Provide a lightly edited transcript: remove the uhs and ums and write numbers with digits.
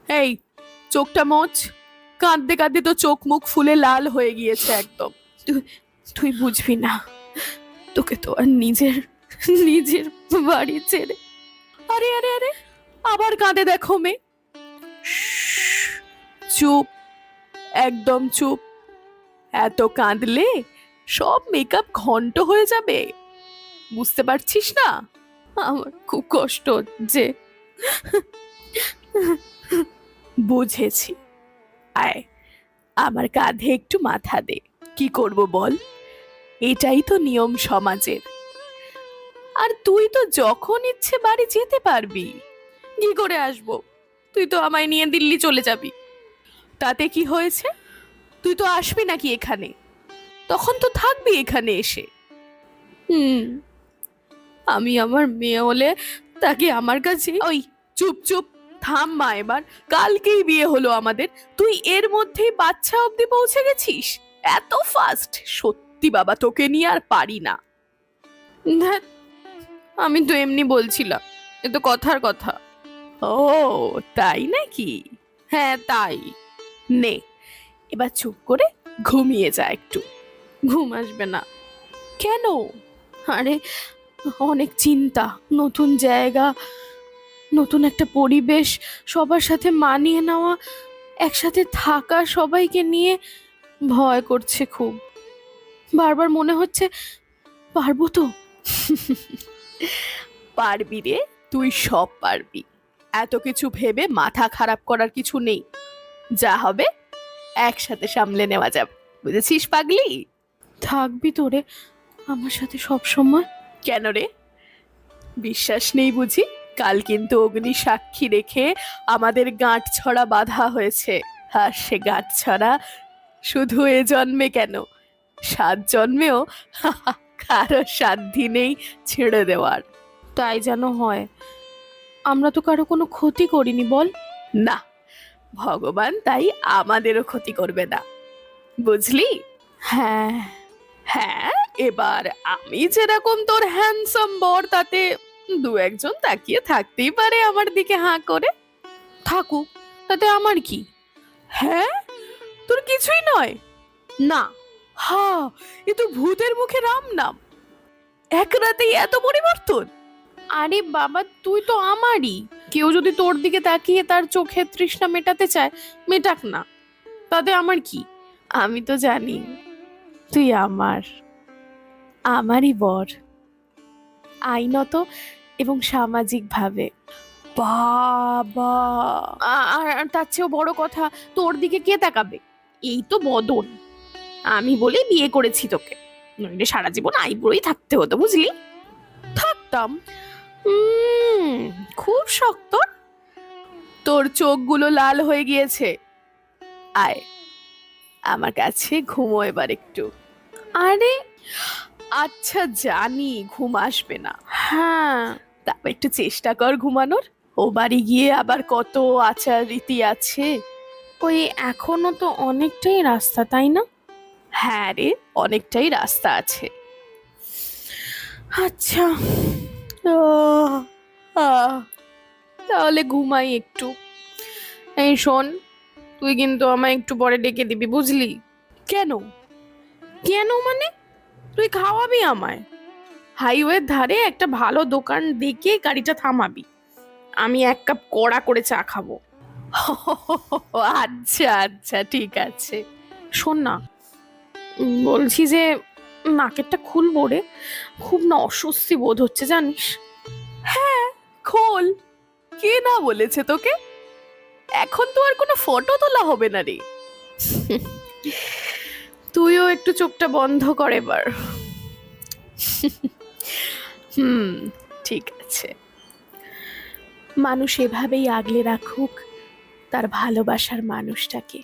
এই, চোখটা মোচ। কাঁদতে কাঁদতে তো চোখ মুখ ফুলে লাল হয়ে গিয়েছে একদম। তুই তুই বুঝবি না, তোকে তো আর নিজের নিজের বাড়ি ছেড়ে। আরে আরে আরে, আবার কাঁদে দেখো মেয়ে। চুপ, একদম চুপ। এত কাঁদলে সব মেকআপ ঘন্ট হয়ে যাবে, বুঝতে পারছিস না? আমার খুব কষ্ট হচ্ছে। বুঝেছি, আয় আমার কাঁধে একটু মাথা দে। কি করব বল, এটাই তো নিয়ম সমাজের। আর তুই তো যখন ইচ্ছে বাড়ি যেতে পারবি। কি করে আসবো? তুই তো আমায় নিয়ে দিল্লি চলে যাবি। তাতে কি হয়েছে? তুই তো আসবি নাকি এখানে? তখন তো থাকবি এখানে এসে। হুম, আমি আমার মেয়ে হলে তাকে আমার কাছে ওই। চুপ চুপ, থাম মা এবার। কালকেই বিয়ে হলো আমাদের, তুই এর মধ্যেই বাচ্চা অবধি পৌঁছে গেছিস? এত ফাস্ট! সত্যি বাবা, তোকে নিয়ে আর পারি না। ধ্যাৎ, আমি তো এমনি বলছিলাম, এ তো কথার কথা। ও তাই নাকি? হ্যাঁ তাই। নে, এবার চুপ করে ঘুমিয়ে যা একটু। ঘুম আসবে না কেন? আরে, অনেক চিন্তা, নতুন জায়গা, নতুন একটা পরিবেশ, সবার সাথে মানিয়ে নেওয়া, একসাথে থাকা, সবাইকে নিয়ে ভয় করছে খুব। বারবার মনে হচ্ছে পারবো তো। পারবি রে, তুই সব পারবি। এত কিছু ভেবে মাথা খারাপ করার কিছু নেই। যা হবে একসাথে সামলে নেওয়া যাবে, বুঝেছিস পাগলি? থাকবি তো রে আমার সাথে সব সময়? কেন রে, বিশ্বাস নেই বুঝি? কাল কিন্তু অগ্নি সাক্ষী রেখে আমাদের গাঁটছড়া বাঁধা হয়েছে। আর সে গাঁটছড়া শুধু এ জন্মে কেন, 7 জন্মেও কারো সাধ্যি নেই ছেড়ে দেওয়ার। তাই যেন হয়। আমরা তো কারো কোনো ক্ষতি করিনি বল। না, ভগবান তাই আমাদেরও ক্ষতি করবে না, বুঝলি? হ্যাঁ হ্যাঁ, এবার আমি যেরকম তোর হ্যান্ডসাম বর, তাতে দু একজন তাকিয়ে থাকতেই পারে আমার দিকে হাঁ করে। থাকুক, তাতে আমার কি? হ্যাঁ, তোর কিছুই নয়? না। হা, এ তো ভূতের মুখে রাম নাম। এক রাতেই এত পরিবর্তন! আরে বাবা, তুই তো আমারই। কেউ যদি তোর দিকে তাকিয়ে তার চোখের তৃষ্ণা মেটাতে চায়, মেটাক না, তাতে আমার কি? আমি তো জানি তুই আমারই বর, আইনত এবং সামাজিকভাবে। বাবা, আর তার চেয়েও বড় কথা, তোর দিকে কে তাকাবে? এই তো বদন, আমি বলেই বিয়ে করেছি তোকে, নইলে সারা জীবন আইবুড়োই থাকতে হতো, বুঝলি? থাকতাম। খুব শক্ত। তোর চোখগুলো লাল হয়ে গিয়েছে, আয় আমার কাছে ঘুমো এবার একটু। আরে আচ্ছা, জানি ঘুম আসবে না। হ্যাঁ, তারপর একটু চেষ্টা কর ঘুমানোর। ও বাড়ি গিয়ে আবার কত আচার রীতি আছে। ওই, এখনো তো অনেকটাই রাস্তা, তাই না? হ্যাঁ রে, অনেকটাই রাস্তা আছে। আচ্ছা, আহ, আহ, তাহলে ঘুমাই একটু। এই শোন, তুই কিন্তু আমায় একটু পরে ডেকে দিবি, বুঝলি? কেন? কেন মানে? তুই খাওয়াবি আমায়। হাইওয়ের ধারে একটা ভালো দোকান দেখে গাড়িটা থামাবি, আমি 1 কাপ কড়া করে চা খাবো। আচ্ছা আচ্ছা, ঠিক আছে। শোন না, বলছি যে নাকেরটা খুলবো রে, খুব না অস্বস্তি বোধ হচ্ছে জানিস। হ্যাঁ, খোল। কে না বলেছে তোকে? এখন তো আর কোনো ফটো তোলা হবে না রে। তুইও একটু চোখটা বন্ধ কর এবার। হুম, ঠিক আছে। মানুষ এভাবেই আগলে রাখুক তার ভালোবাসার মানুষটাকে।